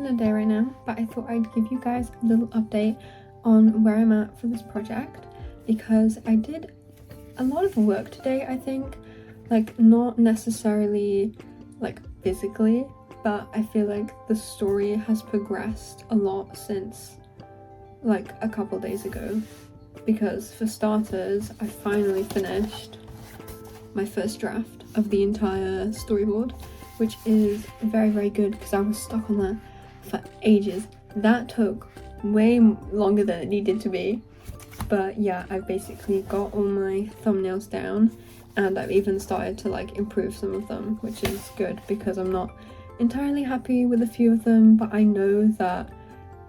in the day right now, but I thought I'd give you guys a little update on where I'm at for this project, because I did a lot of work today, I think. Like, not necessarily like physically, but I feel like the story has progressed a lot since like a couple days ago, because for starters, I finally finished my first draft of the entire storyboard, which is very, very good because I was stuck on that for ages. That took way longer than it needed to be. But yeah, I've basically got all my thumbnails down, and I've even started to like improve some of them, which is good because I'm not entirely happy with a few of them, but I know that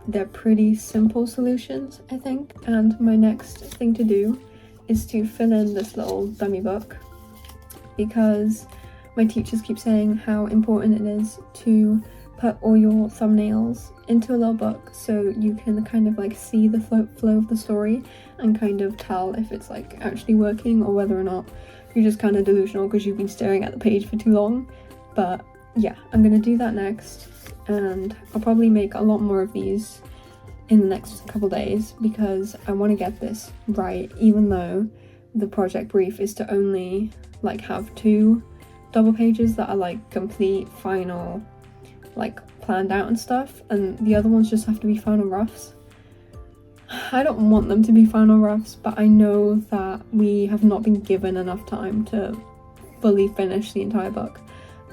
they're pretty simple solutions, I think. And my next thing to do is to fill in this little dummy book, because my teachers keep saying how important it is to put all your thumbnails into a little book so you can kind of like see the flow of the story and kind of tell if it's like actually working or whether or not you're just kind of delusional because you've been staring at the page for too long. But yeah, I'm gonna do that next, and I'll probably make a lot more of these in the next couple days because I want to get this right, even though the project brief is to only like have 2 double pages that are like complete, final, like planned out and stuff, and the other ones just have to be final roughs. I don't want them to be final roughs, but I know that we have not been given enough time to fully finish the entire book.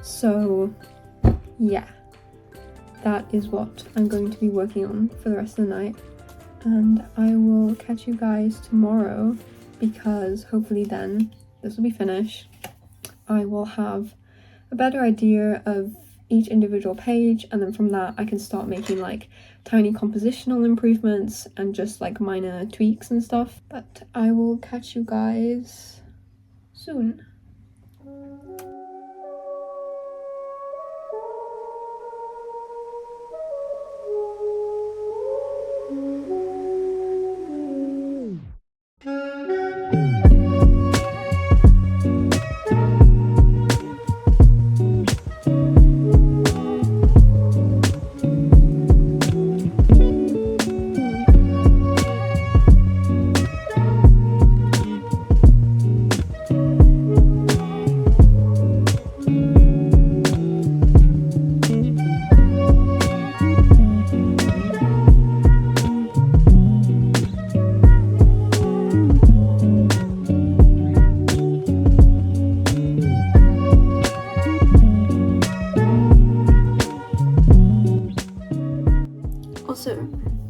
So yeah, that is what I'm going to be working on for the rest of the night, and I will catch you guys tomorrow because hopefully then this will be finished. I will have a better idea of each individual page, and then from that I can start making like tiny compositional improvements and just like minor tweaks and stuff. But I will catch you guys soon. Also,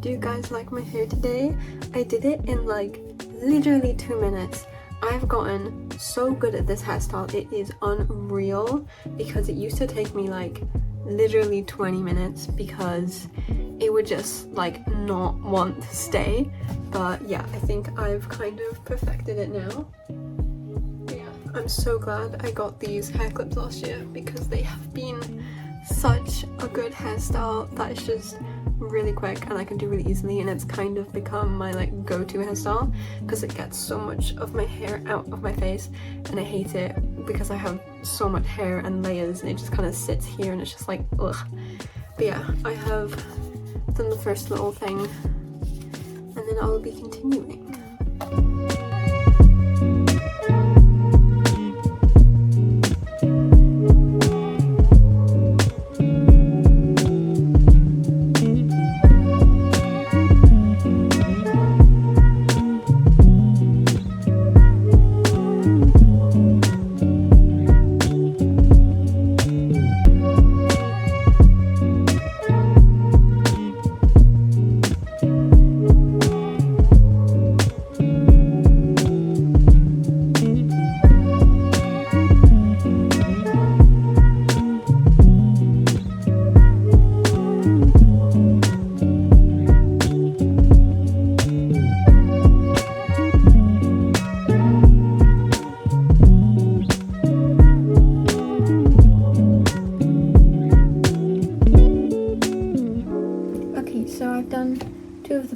do you guys like my hair today? I did it in like literally 2 minutes. I've gotten so good at this hairstyle, it is unreal, because it used to take me like literally 20 minutes because it would just like not want to stay. But yeah, I think I've kind of perfected it now. Yeah, I'm so glad I got these hair clips last year because they have been such a good hairstyle that is just really quick and I can do really easily, and it's kind of become my like go-to hairstyle because it gets so much of my hair out of my face, and I hate it because I have so much hair and layers and it just kind of sits here and it's just like ugh. But yeah, I have done the first little thing and then I'll be continuing.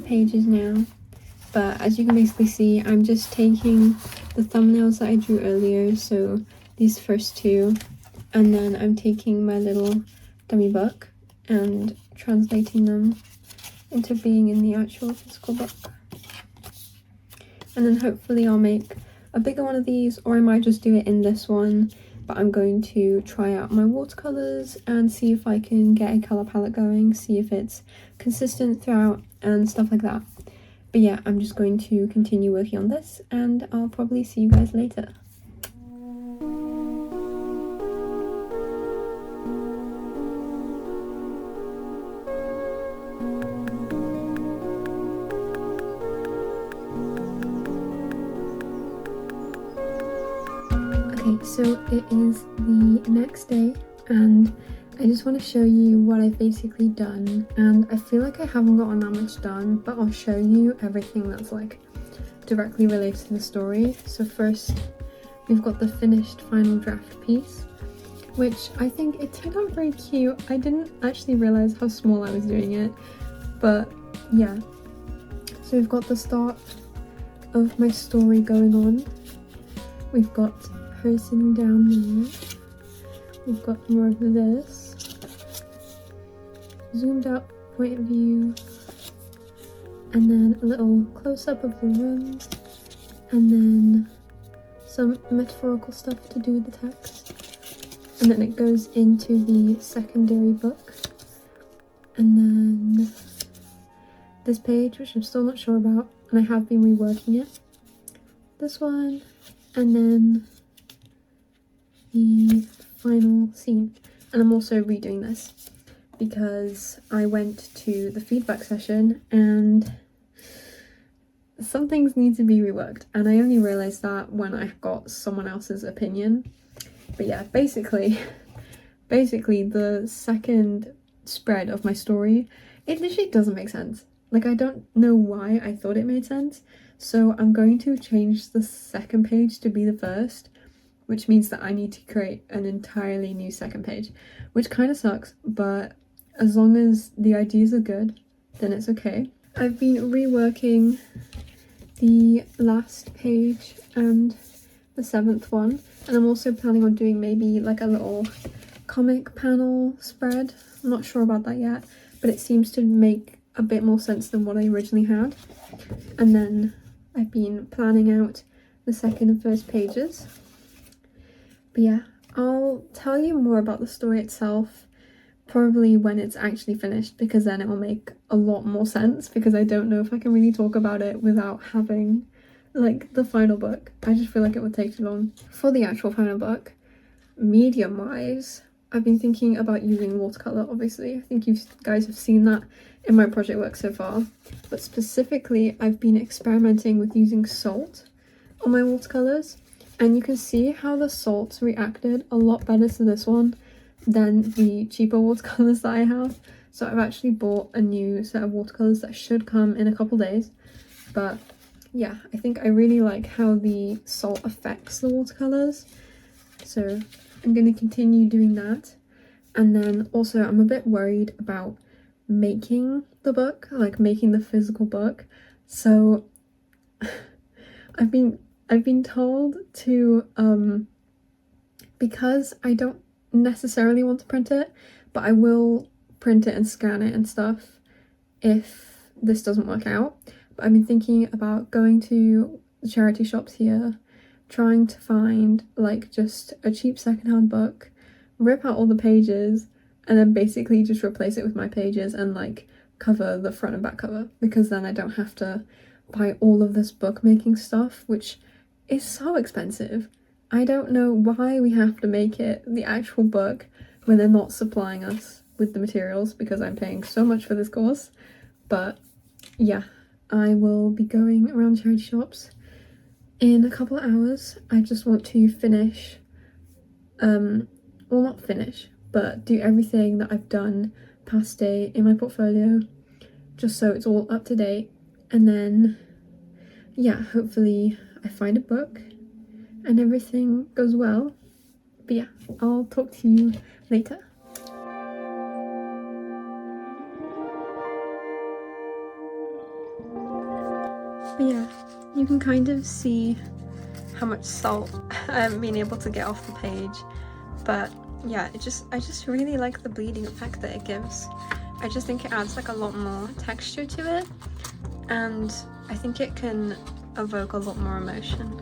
Pages now, but as you can basically see, I'm just taking the thumbnails that I drew earlier, so these first 2, and then I'm taking my little dummy book and translating them into being in the actual physical book. And then hopefully I'll make a bigger one of these, or I might just do it in this one, but I'm going to try out my watercolors and see if I can get a color palette going, see if it's consistent throughout and stuff like that. But yeah, I'm just going to continue working on this, and I'll probably see you guys later. Okay, so it is the next day, and I just want to show you what I've basically done, and I feel like I haven't gotten that much done, but I'll show you everything that's like directly related to the story. So first, we've got the finished final draft piece, which I think it turned out very cute. I didn't actually realize how small I was doing it, but yeah. So we've got the start of my story going on. We've got her sitting down there. We've got more of this. Zoomed out point of view. And then a little close-up of the room. And then some metaphorical stuff to do with the text. And then it goes into the secondary book. And then this page, which I'm still not sure about, and I have been reworking it. This one, and then the final scene. And I'm also redoing this because I went to the feedback session and some things need to be reworked, and I only realized that when I got someone else's opinion. But yeah, basically the second spread of my story, it literally doesn't make sense. Like, I don't know why I thought it made sense, so I'm going to change the second page to be the first, which means that I need to create an entirely new second page, which kind of sucks, but as long as the ideas are good, then it's okay. I've been reworking the last page and the 7th one, and I'm also planning on doing maybe like a little comic panel spread. I'm not sure about that yet, but it seems to make a bit more sense than what I originally had. And then I've been planning out the second and first pages. But yeah, I'll tell you more about the story itself probably when it's actually finished, because then it will make a lot more sense, because I don't know if I can really talk about it without having like the final book. I just feel like it would take too long. For the actual final book, medium wise, I've been thinking about using watercolor, obviously. I think you guys have seen that in my project work so far, but specifically I've been experimenting with using salt on my watercolors, and you can see how the salts reacted a lot better to this one than the cheaper watercolors that I have. So I've actually bought a new set of watercolors that should come in a couple days. But yeah, I think I really like how the salt affects the watercolors, so I'm going to continue doing that. And then also I'm a bit worried about making the book, like making the physical book. So I've been told to because I don't necessarily want to print it, but I will print it and scan it and stuff if this doesn't work out. But I've been thinking about going to the charity shops here, trying to find like just a cheap secondhand book, rip out all the pages, and then basically just replace it with my pages and like cover the front and back cover, because then I don't have to buy all of this bookmaking stuff, which is so expensive. I don't know why we have to make it the actual book when they're not supplying us with the materials, because I'm paying so much for this course. But yeah, I will be going around charity shops in a couple of hours. I just want to finish, well, not finish, but do everything that I've done past day in my portfolio, just so it's all up to date. And then yeah, hopefully I find a book and everything goes well. But yeah, I'll talk to you later. But yeah, you can kind of see how much salt I haven't been able to get off the page. But yeah, I just really like the bleeding effect that it gives. I just think it adds like a lot more texture to it, and I think it can evoke a lot more emotion.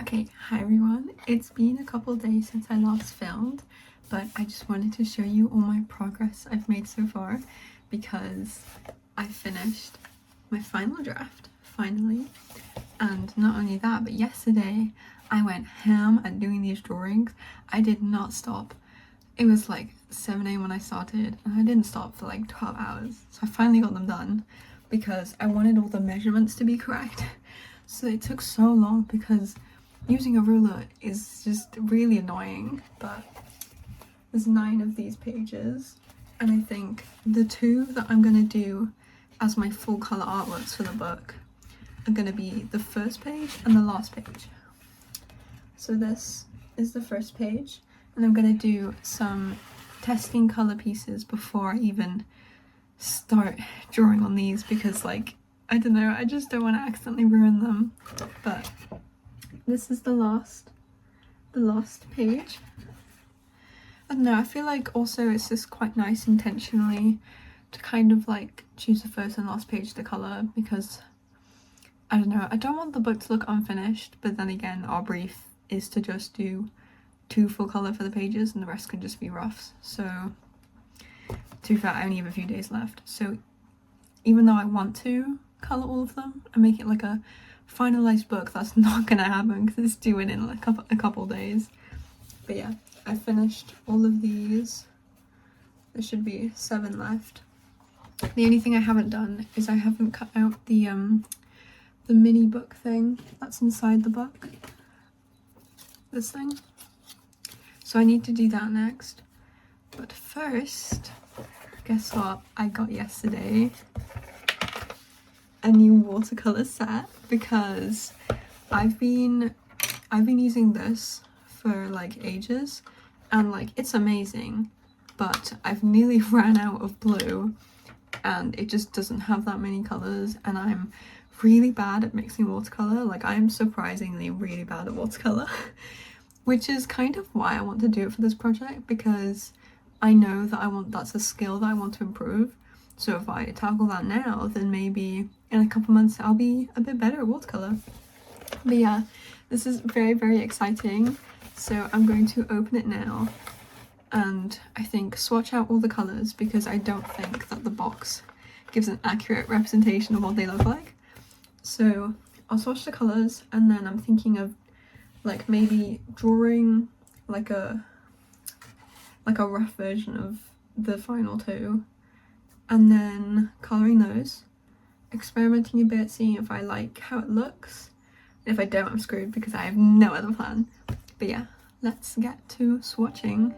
Okay, hi everyone. It's been a couple days since I last filmed, but I just wanted to show you all my progress I've made so far because I finished my final draft, finally. And not only that, but yesterday I went ham at doing these drawings. I did not stop. It was like 7 a.m. when I started, and I didn't stop for like 12 hours. So I finally got them done because I wanted all the measurements to be correct. So it took so long because using a ruler is just really annoying, but there's 9 of these pages, and I think the 2 that I'm gonna do as my full color artworks for the book are gonna be the first page and the last page. So this is the first page, and I'm gonna do some testing color pieces before I even start drawing on these because, like, I don't know, I just don't want to accidentally ruin them. But this is the last page. I don't know, I feel like also it's just quite nice intentionally to kind of like choose the first and last page to colour because, I don't know, I don't want the book to look unfinished, but then again our brief is to just do 2 full colour for the pages and the rest can just be roughs. So to be fair, I only have a few days left, so even though I want to colour all of them and make it like a finalised book, that's not gonna happen because it's due in like a couple days. But yeah, I finished all of these. There should be 7 left. The only thing I haven't done is I haven't cut out the mini book thing that's inside the book. This thing. So I need to do that next. But first, guess what I got yesterday? A new watercolor set because I've been using this for like ages and like it's amazing, but I've nearly ran out of blue and it just doesn't have that many colors, and I'm really bad at mixing watercolor. Like, I'm surprisingly really bad at watercolor which is kind of why I want to do it for this project, because I know that that's a skill that I want to improve. So if I tackle that now, then maybe in a couple months I'll be a bit better at watercolor. But yeah, this is very, very exciting. So I'm going to open it now and I think swatch out all the colors, because I don't think that the box gives an accurate representation of what they look like. So I'll swatch the colors, and then I'm thinking of like maybe drawing like a rough version of the final two, and then colouring those, experimenting a bit, seeing if I like how it looks. If I don't, I'm screwed because I have no other plan. But yeah, let's get to swatching.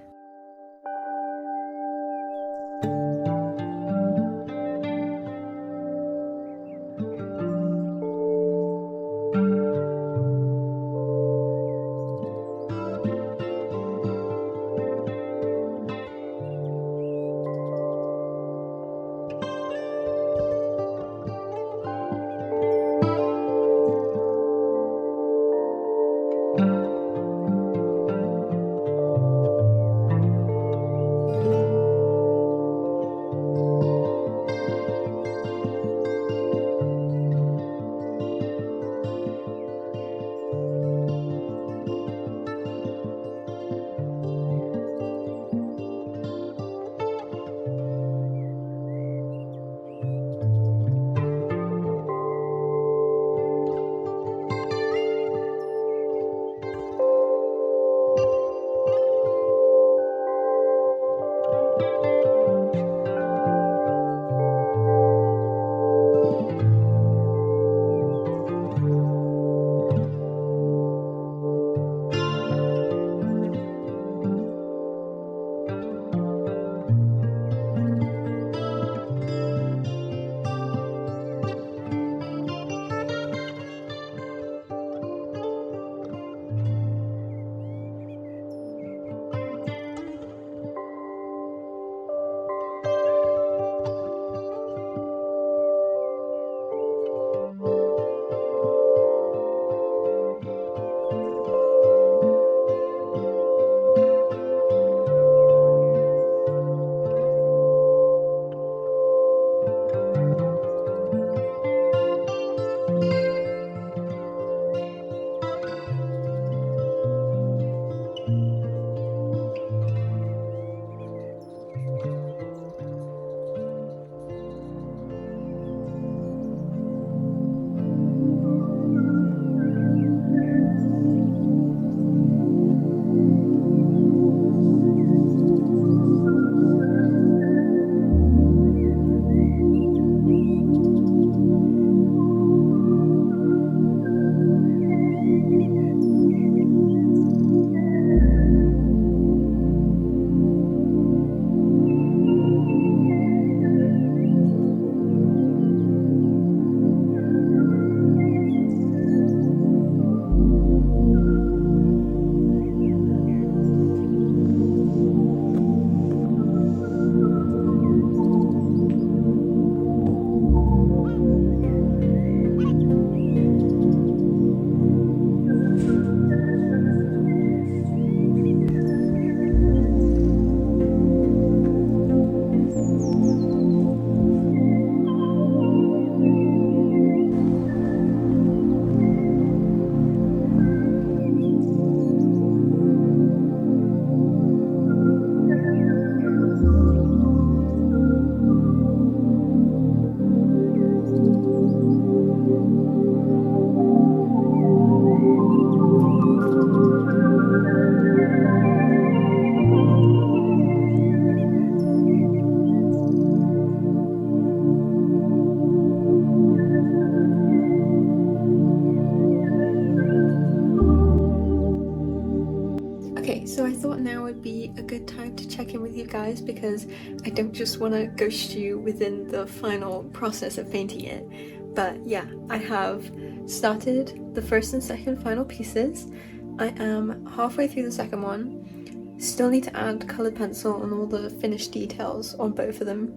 Okay, so I thought now would be a good time to check in with you guys because I don't just want to ghost you within the final process of painting it. But yeah, I have started the first and second final pieces. I am halfway through the second one. Still need to add coloured pencil on all the finished details on both of them.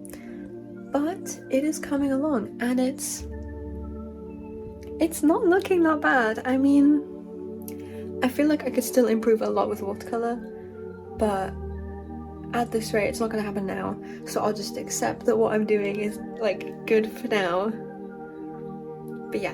But it is coming along and it's not looking that bad. I mean, I feel like I could still improve a lot with watercolour, but at this rate it's not going to happen now, so I'll just accept that what I'm doing is like good for now. But yeah.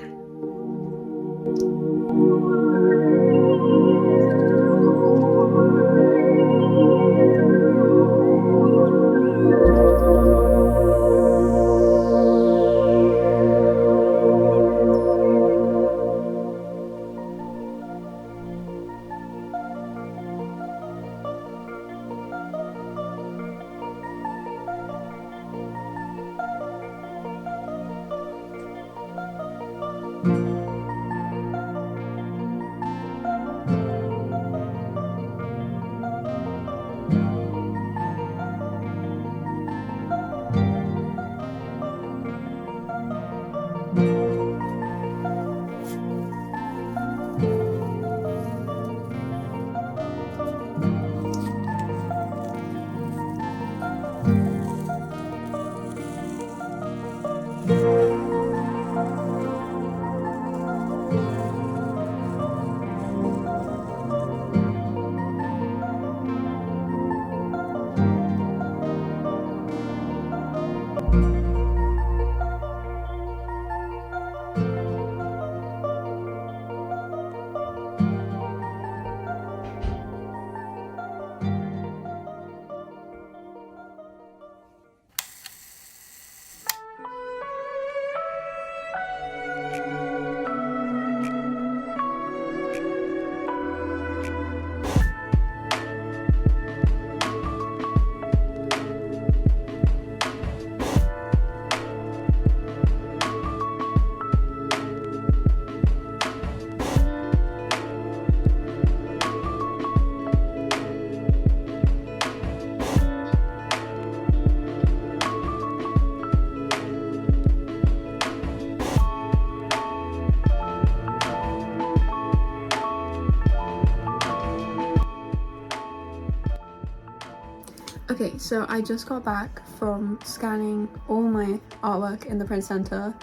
Okay, so I just got back from scanning all my artwork in the print center,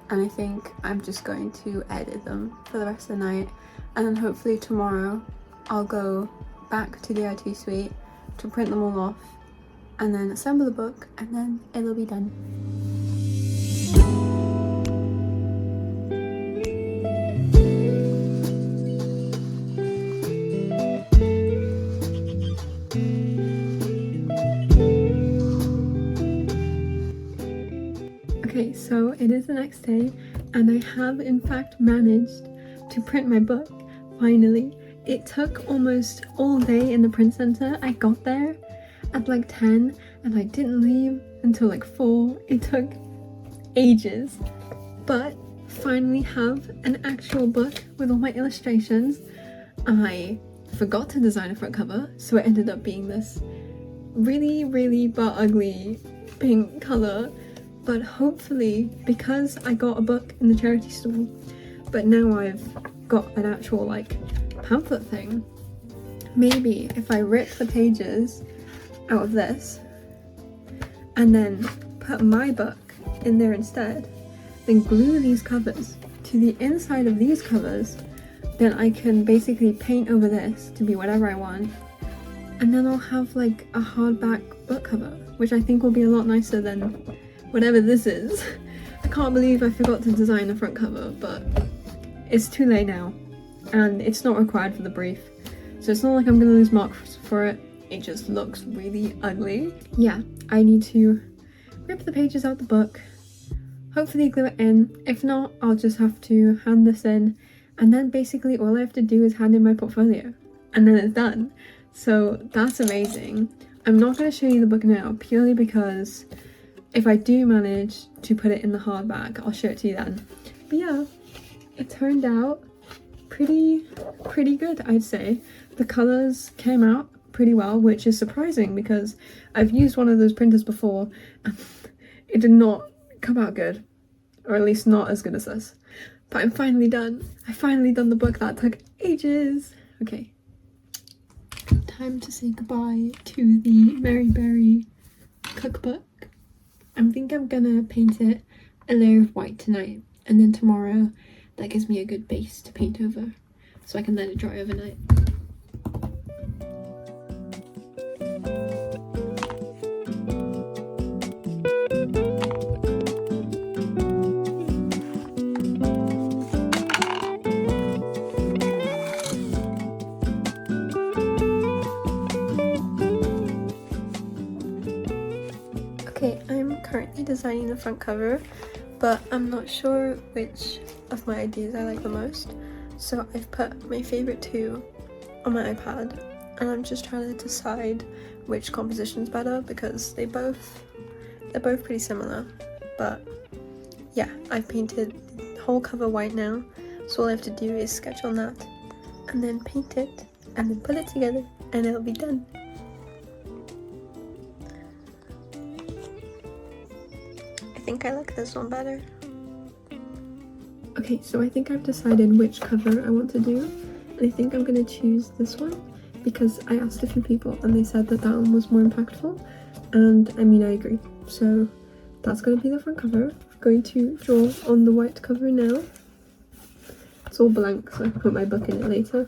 and I think I'm just going to edit them for the rest of the night, and then hopefully tomorrow I'll go back to the IT suite to print them all off and then assemble the book, and then it'll be done. Okay, so it is the next day, and I have in fact managed to print my book, finally. It took almost all day in the print center. I got there at like 10 and I didn't leave until like 4. It took ages, but finally have an actual book with all my illustrations. I forgot to design a front cover, so it ended up being this really butt ugly pink color. But hopefully, because I got a book in the charity store, but now I've got an actual like pamphlet thing, maybe if I rip the pages out of this and then put my book in there instead, then glue these covers to the inside of these covers, then I can basically paint over this to be whatever I want, and then I'll have like a hardback book cover, which I think will be a lot nicer than whatever this is. I can't believe I forgot to design the front cover, but it's too late now, and it's not required for the brief, so it's not like I'm gonna lose marks for it. It just looks really ugly. Yeah, I need to rip the pages out the book, hopefully glue it in. If not, I'll just have to hand this in, and then basically all I have to do is hand in my portfolio, and then it's done. So that's amazing. I'm not going to show you the book now, purely because if I do manage to put it in the hardback, I'll show it to you then. But yeah, it turned out pretty good, I'd say. The colours came out pretty well, which is surprising because I've used one of those printers before and it did not come out good, or at least not as good as this. But I'm finally done. I finally done the book that took ages. Okay, time to say goodbye to the Mary Berry cookbook. I think I'm gonna paint it a layer of white tonight, and then tomorrow that gives me a good base to paint over so I can let it dry overnight. Okay, I'm currently designing the front cover, but I'm not sure which of my ideas I like the most, so I've put my favorite 2 on my iPad, and I'm just trying to decide which composition's better because they're both pretty similar. But yeah, I've painted the whole cover white now, so all I have to do is sketch on that and then paint it and then put it together and it'll be done. I think I like this one better. Okay, so I think I've decided which cover I want to do, and I think I'm going to choose this one because I asked a few people and they said that that one was more impactful, and I mean I agree. So that's going to be the front cover. I'm going to draw on the white cover now. It's all blank so I can put my book in it later.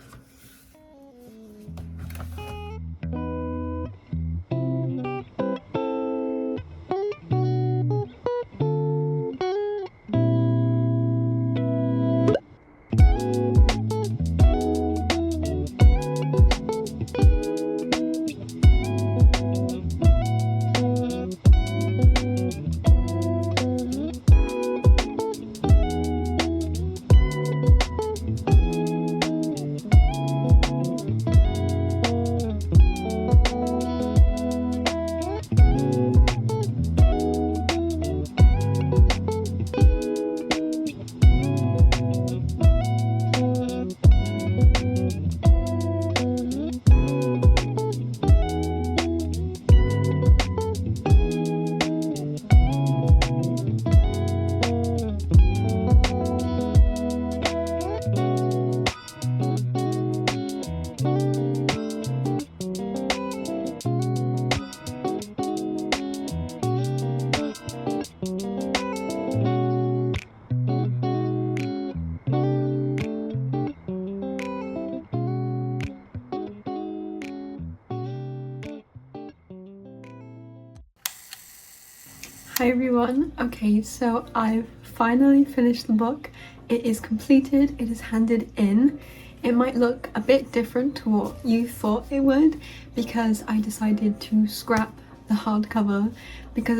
Hi everyone. Okay, so I've finally finished the book. It is completed, it is handed in. It might look a bit different to what you thought it would because I decided to scrap the hardcover because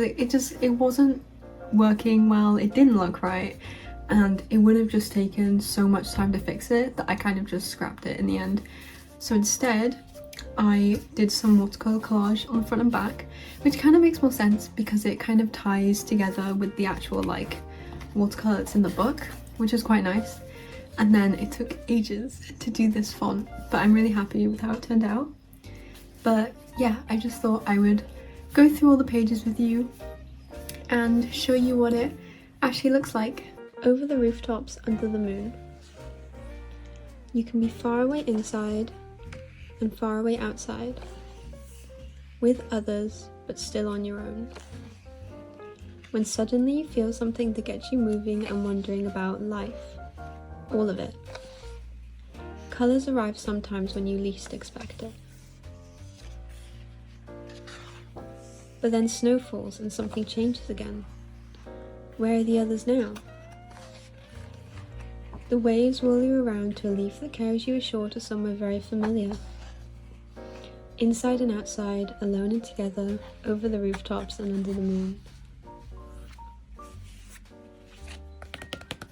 it wasn't working well, it didn't look right, and it would have just taken so much time to fix it that I kind of just scrapped it in the end. So instead, I did some watercolor collage on the front and back, which kind of makes more sense because it kind of ties together with the actual like watercolor that's in the book, which is quite nice. And then it took ages to do this font, but I'm really happy with how it turned out. But yeah, I just thought I would go through all the pages with you and show you what it actually looks like. Over the rooftops under the moon. You can be far away inside and far away outside, with others but still on your own. When suddenly you feel something that gets you moving and wondering about life, all of it. Colours arrive sometimes when you least expect it. But then snow falls and something changes again. Where are the others now? The waves whirl you around to a leaf that carries you ashore to somewhere very familiar. Inside and outside, alone and together, over the rooftops and under the moon.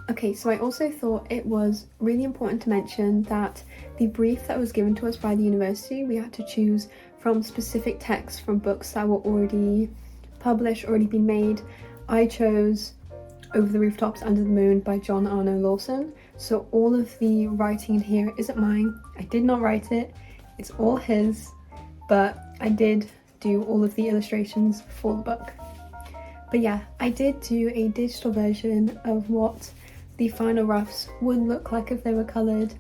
Okay, so I also thought it was really important to mention that the brief that was given to us by the university, we had to choose from specific texts from books that were already published, already been made. I chose Over the Rooftops Under the Moon by JonArno Lawson. So all of the writing in here isn't mine. I did not write it. It's all his. But I did do all of the illustrations for the book. But yeah, I did do a digital version of what the final roughs would look like if they were coloured.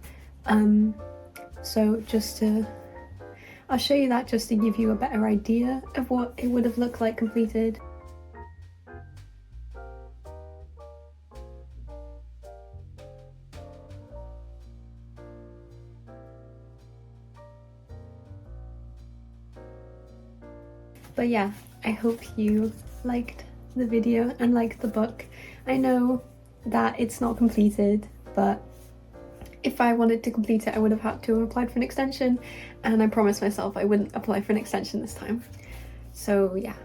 So I'll show you that just to give you a better idea of what it would have looked like completed. But yeah, I hope you liked the video and liked the book. I know that it's not completed, but if I wanted to complete it, I would have had to have applied for an extension, and I promised myself I wouldn't apply for an extension this time. So yeah,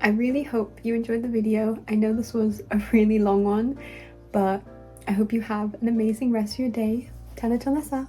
I really hope you enjoyed the video. I know this was a really long one, but I hope you have an amazing rest of your day. Taya.